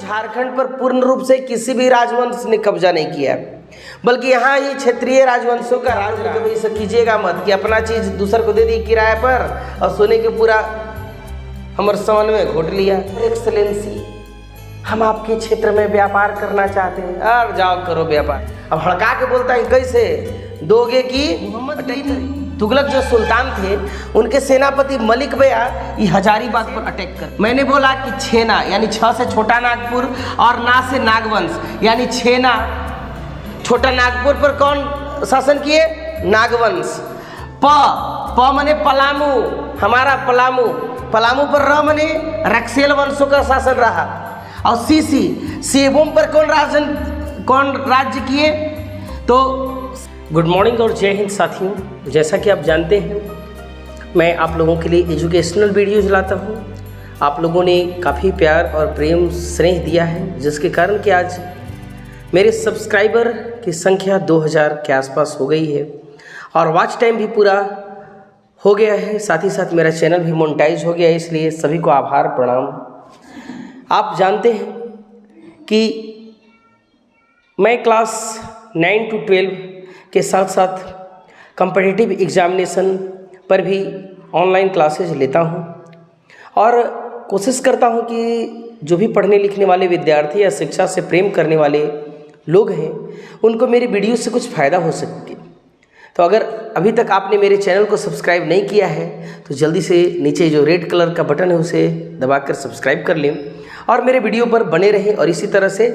झारखंड पर पूर्ण रूप से किसी भी राजवंश ने कब्जा नहीं किया, बल्कि यहाँ ये क्षेत्रीय राजवंशों का राज रहा। कभी ऐसा कीजिएगा मत कि अपना चीज दूसर को दे दी किराए पर और सोने के पूरा हमारे समन में घोट लिया। एक्सलेंसी, हम आपके क्षेत्र में व्यापार करना चाहते हैं, और जाओ करो व्यापार। अब हड़का के बोलता है कैसे दोगे कि मोहम्मद तुगलक जो सुल्तान थे उनके सेनापति मलिक बया ये हजारीबाग पर अटैक कर। मैंने बोला कि छेना यानी छ से छोटा नागपुर और ना से नागवंश यानी छेना। छोटा नागपुर पर कौन शासन किए? नागवंश। प मने पलामू, हमारा पलामू। पलामू पर र मने रक्सेल वंशों का शासन रहा। और सेबोम पर कौन राज्य किए? तो गुड मॉर्निंग और जय हिंद साथियों। जैसा कि आप जानते हैं मैं आप लोगों के लिए एजुकेशनल वीडियोज लाता हूँ। आप लोगों ने काफ़ी प्यार और प्रेम स्नेह दिया है, जिसके कारण कि आज मेरे सब्सक्राइबर की संख्या 2000 के आसपास हो गई है और वॉच टाइम भी पूरा हो गया है। साथ ही साथ मेरा चैनल भी मोनेटाइज हो गया है, इसलिए सभी को आभार प्रणाम। आप जानते हैं कि मैं क्लास 9 to 12 के साथ साथ कॉम्पिटिटिव एग्जामिनेशन पर भी ऑनलाइन क्लासेज लेता हूं और कोशिश करता हूं कि जो भी पढ़ने लिखने वाले विद्यार्थी या शिक्षा से प्रेम करने वाले लोग हैं उनको मेरी वीडियो से कुछ फ़ायदा हो सके। तो अगर अभी तक आपने मेरे चैनल को सब्सक्राइब नहीं किया है तो जल्दी से नीचे जो रेड कलर का बटन है उसे दबाकर सब्सक्राइब कर लें और मेरे वीडियो पर बने रहें और इसी तरह से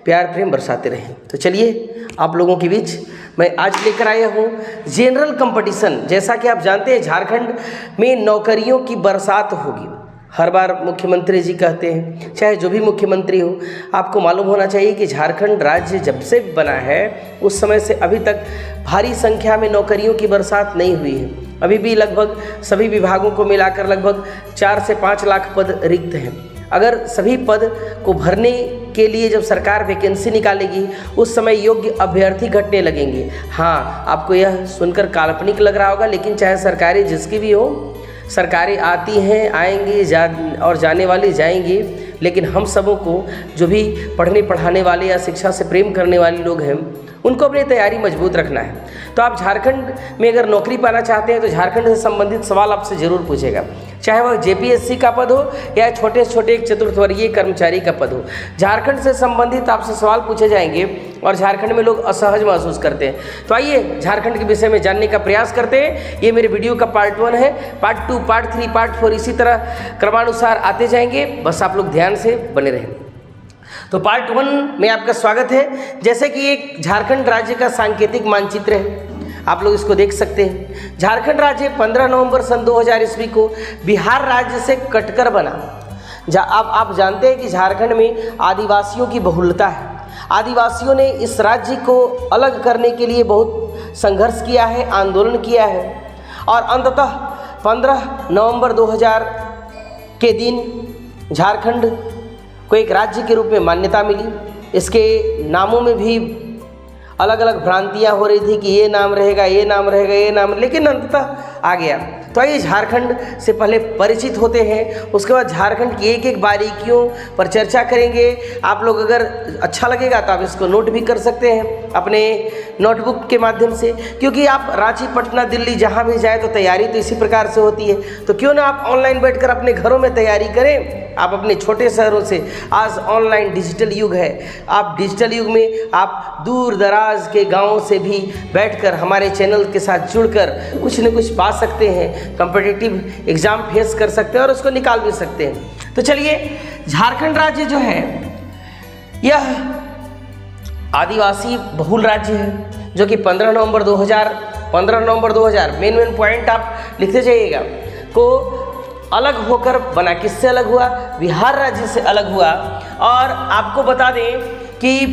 प्यार प्रेम बरसाते रहें। तो चलिए आप लोगों के बीच मैं आज लेकर आया हूँ जनरल कंपटीशन। जैसा कि आप जानते हैं झारखंड में नौकरियों की बरसात होगी। हर बार मुख्यमंत्री जी कहते हैं, चाहे जो भी मुख्यमंत्री हो, आपको मालूम होना चाहिए कि झारखंड राज्य जब से बना है उस समय से अभी तक भारी संख्या में नौकरियों की बरसात नहीं हुई है। अभी भी लगभग सभी विभागों को मिलाकर लगभग 4 से 5 लाख पद रिक्त हैं। अगर सभी पद को भरने के लिए जब सरकार वैकेंसी निकालेगी उस समय योग्य अभ्यर्थी घटने लगेंगे। हाँ, आपको यह सुनकर काल्पनिक लग रहा होगा, लेकिन चाहे सरकारी जिसकी भी हो, सरकारें आती हैं आएंगी और जाने वाली जाएंगी, लेकिन हम सबों को जो भी पढ़ने पढ़ाने वाले या शिक्षा से प्रेम करने वाले लोग हैं उनको अपनी तैयारी मजबूत रखना है। तो आप झारखंड में अगर नौकरी पाना चाहते हैं तो झारखंड से संबंधित सवाल आपसे ज़रूर पूछेगा, चाहे वह जेपीएससी का पद हो या छोटे से छोटे एक चतुर्थवर्गीय कर्मचारी का पद हो। झारखंड से संबंधित आपसे सवाल पूछे जाएंगे और झारखंड में लोग असहज महसूस करते हैं। तो आइए झारखंड के विषय में जानने का प्रयास करते हैं। ये मेरे वीडियो का पार्ट 1 है, पार्ट 2, पार्ट 3, पार्ट 4 इसी तरह क्रमानुसार आते जाएंगे। बस आप लोग ध्यान से बने रहें। तो पार्ट 1 में आपका स्वागत है। जैसे कि एक झारखंड राज्य का सांकेतिक मानचित्र है, आप लोग इसको देख सकते हैं। झारखंड राज्य 15 नवंबर सन 2000 ईस्वी को बिहार राज्य से कटकर बना। आप जानते हैं कि झारखंड में आदिवासियों की बहुलता है। आदिवासियों ने इस राज्य को अलग करने के लिए बहुत संघर्ष किया है, आंदोलन किया है और अंततः 15 नवंबर 2000 के दिन झारखंड को एक राज्य के रूप में मान्यता मिली। इसके नामों में भी अलग अलग भ्रांतियां हो रही थी कि ये नाम रहेगा, ये नाम रहेगा, ये नाम, लेकिन अंततः आ गया। तो आइए झारखंड से पहले परिचित होते हैं, उसके बाद झारखंड की एक एक बारीकियों पर चर्चा करेंगे। आप लोग अगर अच्छा लगेगा तो आप इसको नोट भी कर सकते हैं अपने नोटबुक के माध्यम से, क्योंकि आप रांची, पटना, दिल्ली जहाँ भी जाए तो तैयारी तो इसी प्रकार से होती है। तो क्यों ना आप ऑनलाइन बैठकर अपने घरों में तैयारी करें। आप अपने छोटे शहरों से, आज ऑनलाइन डिजिटल युग है, आप डिजिटल युग में आप दूर दराज के गाँवों से भी बैठकर हमारे चैनल के साथ जुड़कर कुछ न कुछ पा सकते हैं, कॉम्पिटिटिव एग्ज़ाम फेस कर सकते हैं और उसको निकाल भी सकते हैं। तो चलिए, झारखंड राज्य जो है यह आदिवासी बहुल राज्य है, जो कि 15 नवंबर 2000 मेन पॉइंट आप लिखते जाइएगा, को अलग होकर बना। किससे अलग हुआ? बिहार राज्य से अलग हुआ। और आपको बता दें कि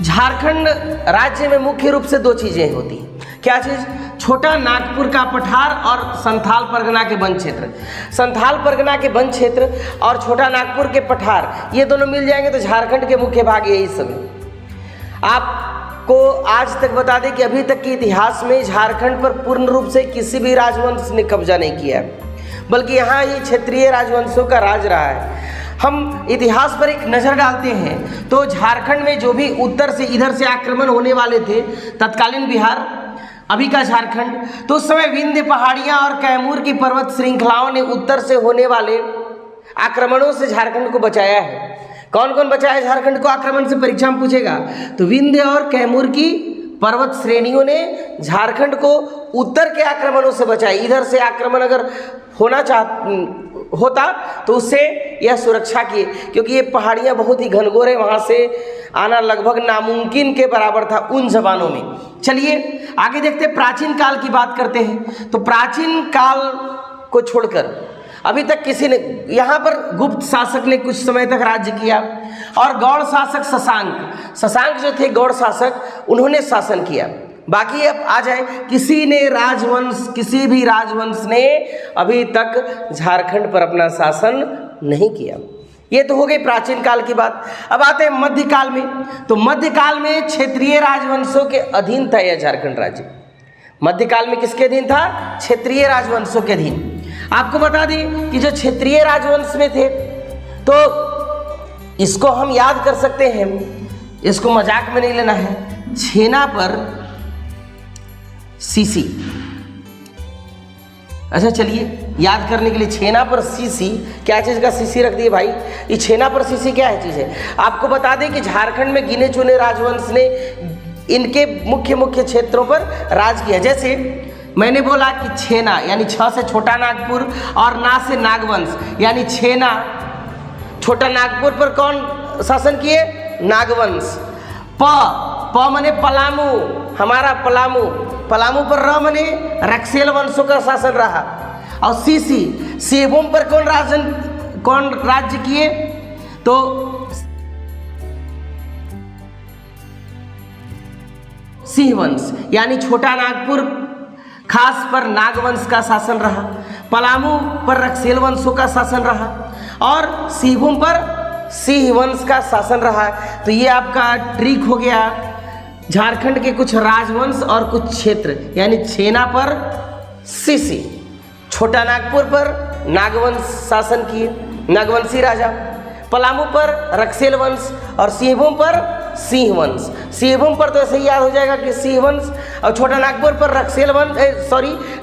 झारखंड राज्य में मुख्य रूप से 2 चीज़ें होती हैं। क्या चीज़? छोटा नागपुर का पठार और संथाल परगना के वन क्षेत्र। संथाल परगना के वन क्षेत्र और छोटा नागपुर के पठार, ये दोनों मिल जाएंगे तो झारखंड के मुख्य भाग यही सब है। आपको आज तक बता दें कि अभी तक के इतिहास में झारखंड पर पूर्ण रूप से किसी भी राजवंश ने कब्जा नहीं किया, बल्कि यहाँ ये क्षेत्रीय राजवंशों का राज रहा है। हम इतिहास पर एक नज़र डालते हैं तो झारखंड में जो भी उत्तर से इधर से आक्रमण होने वाले थे, तत्कालीन बिहार अभी का झारखंड, तो उस समय विंध्य पहाड़ियाँ और कैमूर की पर्वत श्रृंखलाओं ने उत्तर से होने वाले आक्रमणों से झारखंड को बचाया है। कौन कौन बचाया झारखंड को आक्रमण से, परीक्षा में पूछेगा। तो विंध्य और कैमूर की पर्वत श्रेणियों ने झारखंड को उत्तर के आक्रमणों से बचाया। इधर से आक्रमण अगर होता तो उससे यह सुरक्षा की, क्योंकि ये पहाड़ियाँ बहुत ही घनघोर है, वहाँ से आना लगभग नामुमकिन के बराबर था उन जमानों में। चलिए आगे देखते, प्राचीन काल की बात करते हैं। तो प्राचीन काल को छोड़कर अभी तक किसी ने, यहाँ पर गुप्त शासक ने कुछ समय तक राज्य किया और गौड़ शासक शशांक जो थे गौड़ शासक, उन्होंने शासन किया। बाकी अब आ जाए, किसी भी राजवंश ने अभी तक झारखंड पर अपना शासन नहीं किया। ये तो हो गई प्राचीन काल की बात। अब आते हैं मध्यकाल में। तो मध्यकाल में क्षेत्रीय राजवंशों के अधीन था यह झारखंड राज्य। मध्यकाल में किसके अधीन था? क्षेत्रीय राजवंशों के अधीन। आपको बता दें कि जो क्षेत्रीय राजवंश में थे, तो इसको हम याद कर सकते हैं, इसको मजाक में नहीं लेना है। छेना पर सीसी, अच्छा चलिए याद करने के लिए, छेना पर सीसी, क्या चीज़ का सीसी रख दिए भाई? ये छेना पर सीसी क्या है चीज़ है? आपको बता दें कि झारखंड में गिने चुने राजवंश ने इनके मुख्य क्षेत्रों पर राज किया। जैसे मैंने बोला कि छेना यानी छ से छोटा नागपुर और ना से नागवंश यानी छेना, छोटा नागपुर पर कौन शासन किए? नागवंश। प मने पलामू, हमारा पलामू पर र मने रक्सेल वंशों का शासन रहा। और सीसी, सेबोम पर कौन राज्य किए? तो सिंह वंश यानी छोटा नागपुर खास पर नागवंश का शासन रहा। पलामू पर रक्सेल वंशों का शासन रहा और सिंहभूम पर सिंह वंश का शासन रहा। तो ये आपका ट्रिक हो गया। झारखंड के कुछ राजवंश और कुछ क्षेत्र, यानी छेना पर सीसी, छोटा नागपुर पर नागवंश शासन किए, नागवंशी राजा। पलामू पर रक्सेल वंश और सिंहभूम पर सिंह वंश। सिंहभूम पर तो ऐसे ही याद हो जाएगा कि सिंह वंश, और छोटा नागपुर पर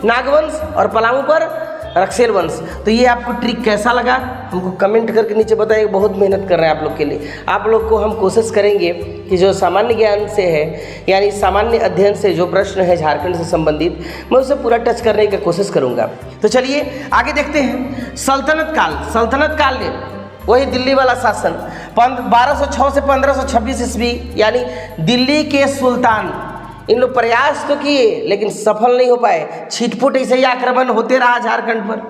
नागवंश और पलामू पर रक्सेल वंश। तो ये आपको ट्रिक कैसा लगा हमको कमेंट करके नीचे बताइए। बहुत मेहनत कर रहे हैं आप लोग के लिए। आप लोग को हम कोशिश करेंगे कि जो सामान्य ज्ञान से है, यानी सामान्य अध्ययन से जो प्रश्न है झारखंड से संबंधित, मैं उसे पूरा टच करने की कोशिश करूँगा। तो चलिए आगे देखते हैं। सल्तनत काल में वही दिल्ली वाला शासन 1206 से 1526 ईस्वी, यानी दिल्ली के सुल्तान, इन लोग प्रयास तो किए लेकिन सफल नहीं हो पाए। छिटपुट ऐसे ही आक्रमण होते रहा झारखंड पर,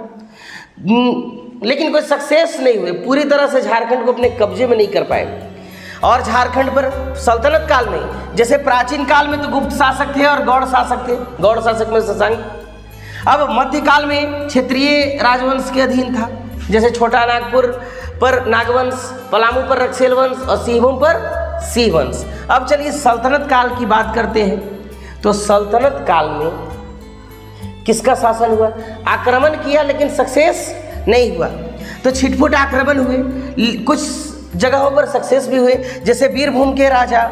लेकिन कोई सक्सेस नहीं हुए। पूरी तरह से झारखंड को अपने कब्जे में नहीं कर पाए। और झारखंड पर सल्तनत काल में, जैसे प्राचीन काल में तो गुप्त शासक थे और गौड़ शासक थे, गौड़ शासक में शशांक। अब मध्यकाल में क्षेत्रीय राजवंश के अधीन था, जैसे छोटा नागपुर पर नागवंश, पलामू पर रक्सेल वंश और सिंहभूम पर सिंह वंश। अब चलिए सल्तनत काल की बात करते हैं। तो सल्तनत काल में किसका शासन हुआ? आक्रमण किया लेकिन सक्सेस नहीं हुआ। तो छिटपुट आक्रमण हुए, कुछ जगहों पर सक्सेस भी हुए, जैसे बीरभूम के राजा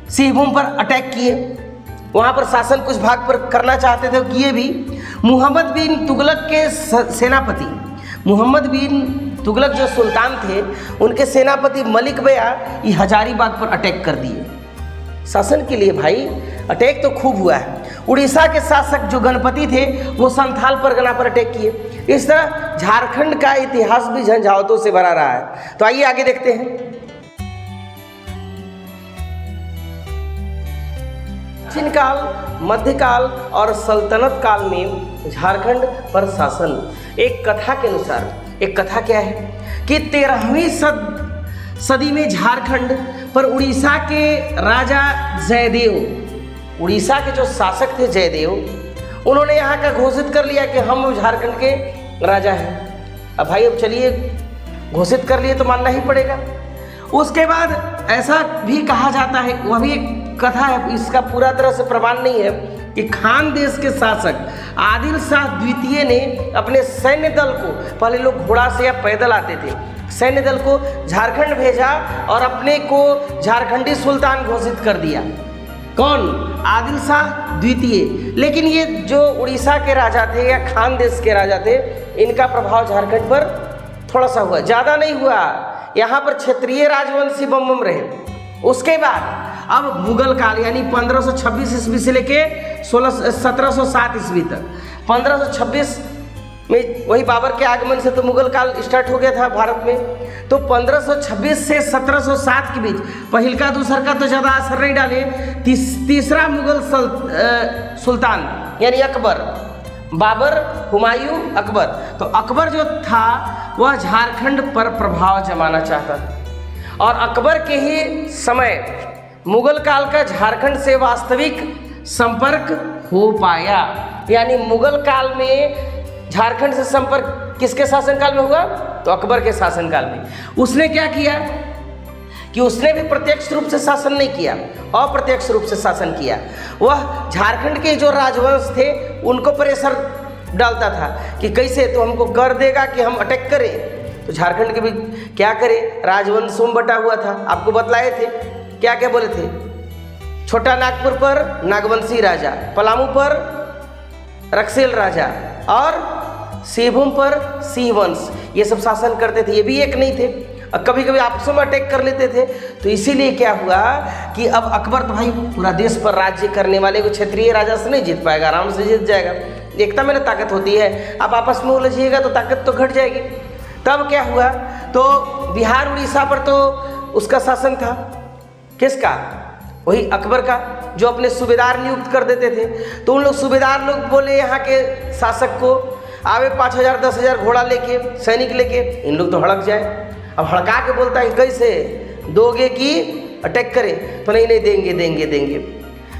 सिंहभूम पर अटैक किए, वहाँ पर शासन कुछ भाग पर करना चाहते थे, किए भी। मुहम्मद बिन तुगलक के सेनापति, मुहम्मद बिन तुगलक जो सुल्तान थे, उनके सेनापति मलिक बया ये हजारीबाग पर अटैक कर दिए। शासन के लिए भाई अटैक तो खूब हुआ है। उड़ीसा के शासक जो गणपति थे वो संथाल परगना पर अटैक किए। इस तरह झारखंड का इतिहास भी झंझावतों से भरा रहा है। तो आइए आगे देखते हैं। प्राचीन काल, मध्यकाल और सल्तनत काल में झारखंड पर शासन, एक कथा के अनुसार, एक कथा क्या है कि 13वीं सदी में झारखंड पर उड़ीसा के राजा जयदेव, उड़ीसा के जो शासक थे जयदेव, उन्होंने यहाँ का घोषित कर लिया कि हम झारखंड के राजा हैं। अब भाई अब चलिए घोषित कर लिए तो मानना ही पड़ेगा। उसके बाद ऐसा भी कहा जाता है, वह भी एक कथा है, इसका पूरा तरह से प्रमाण नहीं है, कि खान देश के शासक आदिल शाह द्वितीय ने अपने सैन्य दल को, पहले लोग घोड़ा से या पैदल आते थे, सैन्य दल को झारखंड भेजा और अपने को झारखंडी सुल्तान घोषित कर दिया। कौन? आदिल शाह द्वितीय। लेकिन ये जो उड़ीसा के राजा थे या खान देश के राजा थे, इनका प्रभाव झारखंड पर थोड़ा सा हुआ, ज़्यादा नहीं हुआ। यहाँ पर क्षेत्रीय राजवंशी बम रहे। उसके बाद अब मुगल काल यानी 1526 ईस्वी से लेके 1707 ईस्वी तक, 1526 में वही बाबर के आगमन से तो मुगल काल स्टार्ट हो गया था भारत में। तो 1526 से 1707 के बीच पहिलका दूसर का तो ज़्यादा असर नहीं डाले। तीसरा मुगल सुल्तान यानी अकबर, बाबर, हुमायूं, अकबर। तो अकबर जो था वह झारखंड पर प्रभाव जमाना चाहता था और अकबर के ही समय मुगल काल का झारखंड से वास्तविक संपर्क हो पाया। यानी मुगल काल में झारखंड से संपर्क किसके शासनकाल में हुआ? तो अकबर के शासनकाल में। उसने क्या किया कि उसने भी प्रत्यक्ष रूप से शासन नहीं किया, अप्रत्यक्ष रूप से शासन किया। वह झारखंड के जो राजवंश थे उनको प्रेशर डालता था कि कैसे तो हमको कर देगा कि हम अटैक करें। तो झारखंड के भी क्या करे, राजवंशों में बटा हुआ था। आपको बतलाए थे, क्या क्या बोले थे? छोटा नागपुर पर नागवंशी राजा, पलामू पर रक्सेल राजा और सिंहभूम पर सिंह वंश, ये सब शासन करते थे। ये भी एक नहीं थे, कभी कभी आपसों में अटैक कर लेते थे। तो इसीलिए क्या हुआ कि अब अकबर तो भाई पूरा देश पर राज्य करने वाले को क्षेत्रीय राजा से नहीं जीत पाएगा, आराम से जीत जाएगा। एकता में ना ताकत होती है, आप आपस में उलझिएगा तो ताकत तो घट जाएगी। तब क्या हुआ, तो बिहार उड़ीसा पर तो उसका शासन था। किसका? वही अकबर का, जो अपने सूबेदार नियुक्त कर देते थे। तो उन लोग सूबेदार लोग बोले यहाँ के शासक को, आवे 5000 10,000 घोड़ा लेके, सैनिक लेके, इन लोग तो हड़क जाए। अब हड़का के बोलता है कैसे दोगे कि अटैक करें? तो नहीं नहीं देंगे देंगे देंगे।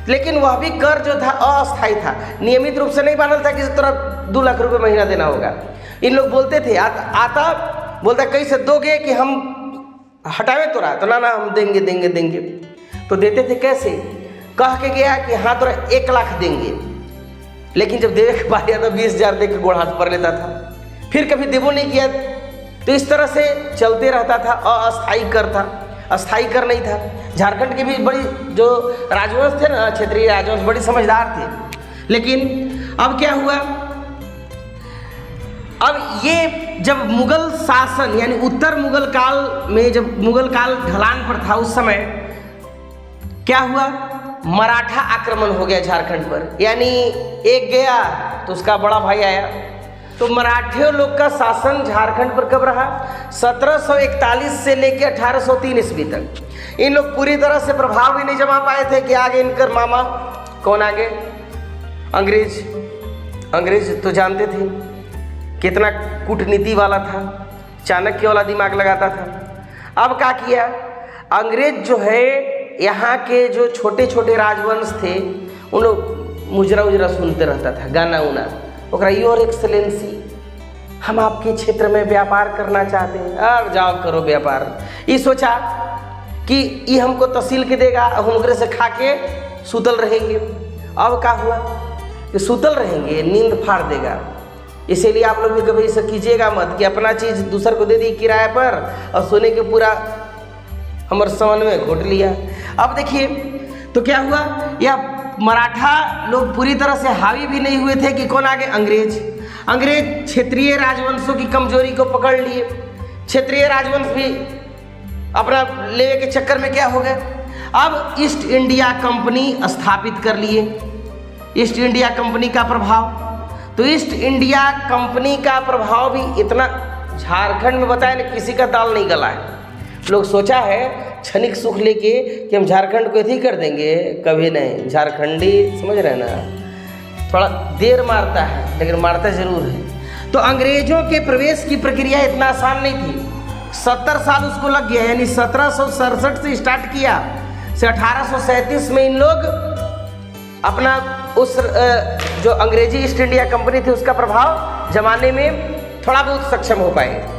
लेकिन वह भी कर जो था अस्थायी था, नियमित रूप से नहीं बांधल था कि तुरा 2 लाख रुपए महीना देना होगा। इन लोग बोलते थे, आता बोलता कैसे दोगे कि हम हटावे तो रहा, तो ना ना हम देंगे देंगे देंगे। तो देते थे कैसे? कह के गया कि हाँ तोरा 1 लाख देंगे। लेकिन जब देवे के बाद तो 20,000 दे के गोड़ हाथ पर लेता था, फिर कभी देवो नहीं किया। तो इस तरह से चलते रहता था। अस्थायी कर था, अस्थायी कर नहीं था। झारखंड के भी बड़ी जो राजवंश थे ना, क्षेत्रीय राजवंश, बड़ी समझदार थे। लेकिन अब क्या हुआ, अब ये जब मुगल शासन यानी उत्तर मुगल काल में, जब मुगल काल ढलान पर था, उस समय क्या हुआ, मराठा आक्रमण हो गया झारखंड पर। यानी एक गया तो उसका बड़ा भाई आया। तो मराठियों लोग का शासन झारखंड पर कब रहा? 1741 से लेकर 1803 ईस्वी तक। इन लोग पूरी तरह से प्रभाव भी नहीं जमा पाए थे कि आगे इनकर मामा कौन आगे? अंग्रेज। अंग्रेज तो जानते थे कितना कूटनीति वाला था, चाणक्य वाला दिमाग लगाता था। अब क्या किया, अंग्रेज जो है यहाँ के जो छोटे छोटे राजवंश थे उन लोग मुजरा उजरा सुनते रहता था, गाना उना, ओकरा योर एक्सलेंसी हम आपके क्षेत्र में व्यापार करना चाहते हैं, और जाओ करो व्यापार। ये सोचा कि ये हमको तहसील के देगा, हम ओकरे से खा के सुतल रहेंगे। अब क्या हुआ कि सुतल रहेंगे, नींद फाड़ देगा। इसीलिए आप लोग भी कभी ऐसा कीजिएगा मत कि अपना चीज़ दूसर को दे दी किराए पर और सोने के पूरा हमारे सामान में घोट लिया। अब देखिए तो क्या हुआ, यह मराठा लोग पूरी तरह से हावी भी नहीं हुए थे कि कौन आगे? अंग्रेज। अंग्रेज क्षेत्रीय राजवंशों की कमजोरी को पकड़ लिए। क्षेत्रीय राजवंश भी अपना लेवे के चक्कर में क्या हो गए, अब ईस्ट इंडिया कंपनी स्थापित कर लिए। ईस्ट इंडिया कंपनी का प्रभाव, तो ईस्ट इंडिया कंपनी का प्रभाव भी इतना झारखंड में बताया ना, किसी का दाल नहीं गला है। लोग सोचा है क्षणिक सुख लेके कि हम झारखंड को इतनी कर देंगे, कभी नहीं। झारखंडी समझ रहे ना, थोड़ा देर मारता है लेकिन मारता जरूर है। तो अंग्रेजों के प्रवेश की प्रक्रिया इतना आसान नहीं थी, 70 साल उसको लग गया। यानी 1767 से स्टार्ट किया से 1837 में इन लोग अपना उस जो अंग्रेजी ईस्ट इंडिया कंपनी थी उसका प्रभाव जमाने में थोड़ा बहुत सक्षम हो पाए।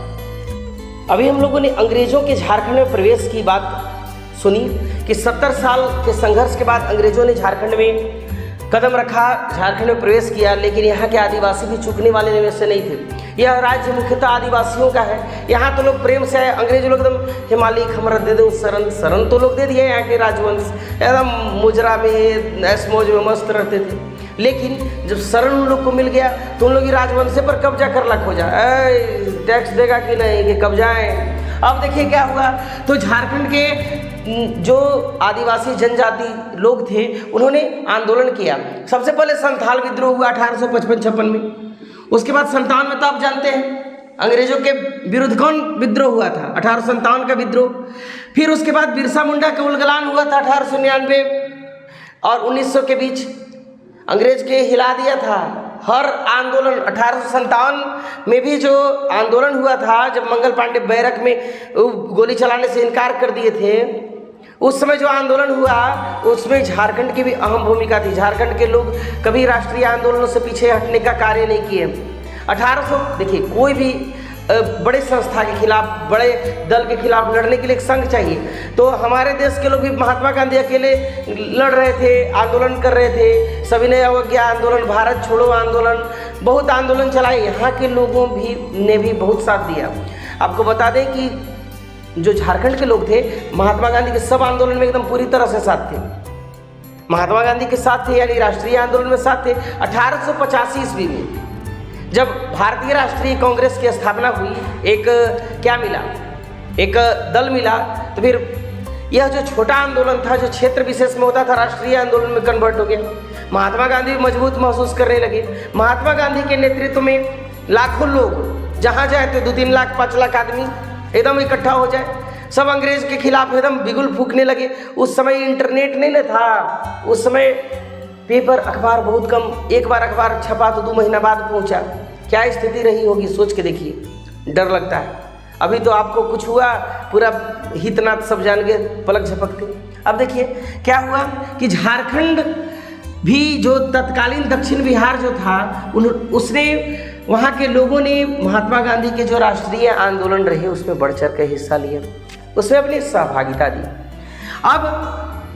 अभी हम लोगों ने अंग्रेजों के झारखंड में प्रवेश की बात सुनी कि 70 साल के संघर्ष के बाद अंग्रेजों ने झारखंड में कदम रखा, झारखंड में प्रवेश किया। लेकिन यहाँ के आदिवासी भी चूकने वाले में से नहीं थे। यह राज्य मुख्यतः आदिवासियों का है। यहाँ तो लोग प्रेम से आए, अंग्रेज लोग एकदम हिमालय हमरा दे दो शरण, शरण तो लोग दे दिए यहाँ के राजवंश, एकदम मुजरा में ऐश मौज में मस्त रहते थे। लेकिन जब शरण उन लोग को मिल गया तो उन लोग ही राजवंश पर कब्जा कर ला खोजा, टैक्स देगा कि नहीं कि कब्जाएं। अब देखिए क्या हुआ, तो झारखंड के जो आदिवासी जनजाति लोग थे उन्होंने आंदोलन किया। सबसे पहले संथाल विद्रोह हुआ 1855-56 में। उसके बाद 57 में तो आप जानते हैं अंग्रेजों के विरुद्ध कौन विद्रोह हुआ था, 1857 का विद्रोह। फिर उसके बाद बिरसा मुंडा का उलगलान हुआ था 1899 और 1900 के बीच, अंग्रेज के हिला दिया था। हर आंदोलन 1857 में भी जो आंदोलन हुआ था, जब मंगल पांडे बैरक में गोली चलाने से इनकार कर दिए थे, उस समय जो आंदोलन हुआ उसमें झारखंड की भी अहम भूमिका थी। झारखंड के लोग कभी राष्ट्रीय आंदोलनों से पीछे हटने का कार्य नहीं किए। 1800 देखिए, कोई भी बड़े संस्था के खिलाफ, बड़े दल के खिलाफ लड़ने के लिए एक संघ चाहिए। तो हमारे देश के लोग भी महात्मा गांधी अकेले लड़ रहे थे, आंदोलन कर रहे थे, सविनय अवज्ञा आंदोलन, भारत छोड़ो आंदोलन, बहुत आंदोलन चलाए। यहाँ के लोगों ने भी बहुत साथ दिया। आपको बता दें कि जो झारखंड के लोग थे महात्मा गांधी के सब आंदोलन में एकदम पूरी तरह से साथ थे, महात्मा गांधी के साथ थे, यानी राष्ट्रीय आंदोलन में साथ थे। 1885 ईस्वी में जब भारतीय राष्ट्रीय कांग्रेस की स्थापना हुई, एक क्या मिला, एक दल मिला, तो फिर यह जो छोटा आंदोलन था, जो क्षेत्र विशेष में होता था, राष्ट्रीय आंदोलन में कन्वर्ट हो गया। महात्मा गांधी मजबूत महसूस करने लगे। महात्मा गांधी के नेतृत्व में लाखों लोग जहाँ जाए तो 2-3 लाख 5 लाख आदमी एकदम इकट्ठा हो जाए, सब अंग्रेज के खिलाफ एकदम बिगुल फूकने लगे। उस समय इंटरनेट नहीं ना था, उस समय पेपर अखबार बहुत कम, एक बार अखबार छपा तो 2 महीना बाद पहुंचा। क्या स्थिति रही होगी सोच के देखिए, डर लगता है। अभी तो आपको कुछ हुआ पूरा हितनाथ सब जान के पलक झपकते। अब देखिए क्या हुआ कि झारखंड भी जो तत्कालीन दक्षिण बिहार जो था उसने, वहाँ के लोगों ने महात्मा गांधी के जो राष्ट्रीय आंदोलन रहे उसमें बढ़ चढ़ कर हिस्सा लिया, उसमें अपनी सहभागिता दी। अब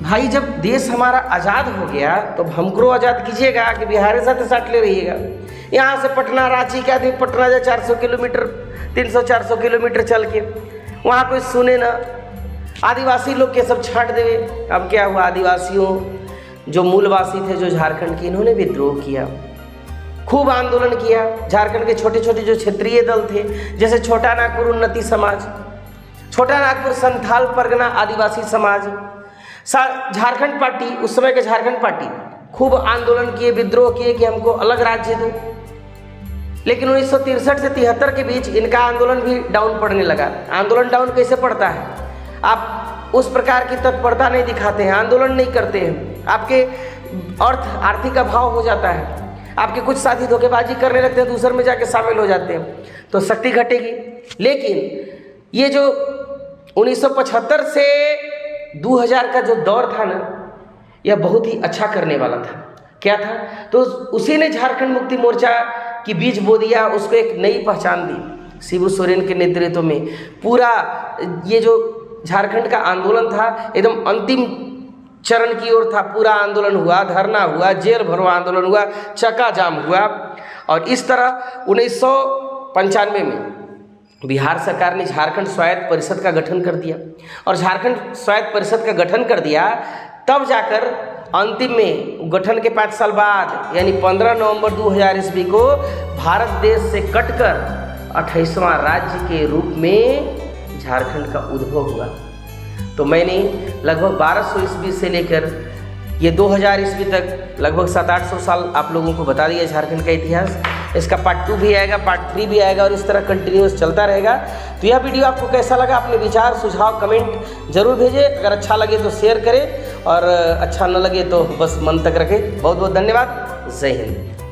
भाई जब देश हमारा आज़ाद हो गया तो हमको आज़ाद कीजिएगा कि बिहार के साथ साथ ले रहिएगा। यहाँ से पटना, रांची के आदमी पटना जाए 400 किलोमीटर, 300-400 किलोमीटर चल के, वहाँ कोई सुने ना, आदिवासी लोग के सब छाट देवे। अब क्या हुआ, आदिवासियों जो मूलवासी थे जो झारखंड के, इन्होंने विद्रोह किया, खूब आंदोलन किया। झारखंड के छोटे छोटे जो क्षेत्रीय दल थे, जैसे छोटा नागपुर उन्नति समाज, छोटा नागपुर संथाल परगना आदिवासी समाज, झारखंड पार्टी, उस समय के झारखंड पार्टी खूब आंदोलन किए, विद्रोह किए कि हमको अलग राज्य दो। लेकिन 1963 से 73 के बीच इनका आंदोलन भी डाउन पड़ने लगा। आंदोलन डाउन कैसे पड़ता है, आप उस प्रकार की तत्परता नहीं दिखाते हैं, आंदोलन नहीं करते हैं, आपके आर्थिक अभाव हो जाता है, आपके कुछ साथी धोखेबाजी करने लगते हैं, दूसरे में जाके शामिल हो जाते हैं, तो शक्ति घटेगी। लेकिन ये जो 1975 से 2000 का जो दौर था ना, यह बहुत ही अच्छा करने वाला था। क्या था, तो उसी ने झारखंड मुक्ति मोर्चा की बीज बो दिया, उसको एक नई पहचान दी। शिबू सोरेन के नेतृत्व में पूरा ये जो झारखंड का आंदोलन था एकदम अंतिम चरण की ओर था। पूरा आंदोलन हुआ, धरना हुआ, जेल भरो आंदोलन हुआ, चक्का जाम हुआ। और इस तरह 1995 में बिहार सरकार ने झारखंड स्वायत्त परिषद का गठन कर दिया। और झारखंड स्वायत्त परिषद का गठन कर दिया, तब जाकर अंतिम में गठन के 5 साल बाद यानी 15 नवंबर 2000 ईस्वी को भारत देश से कटकर 28वां राज्य के रूप में झारखंड का उद्भव हुआ। तो मैंने लगभग 1200 ईस्वी से लेकर ये 2000 ईस्वी तक लगभग 700-800 साल आप लोगों को बता दिया झारखंड का इतिहास। इसका पार्ट 2 भी आएगा, पार्ट 3 भी आएगा और इस तरह कंटिन्यूस चलता रहेगा। तो यह वीडियो आपको कैसा लगा, अपने विचार सुझाव कमेंट जरूर भेजें। अगर अच्छा लगे तो शेयर करें और अच्छा न लगे तो बस मन तक रखें। बहुत बहुत धन्यवाद। जय हिंद।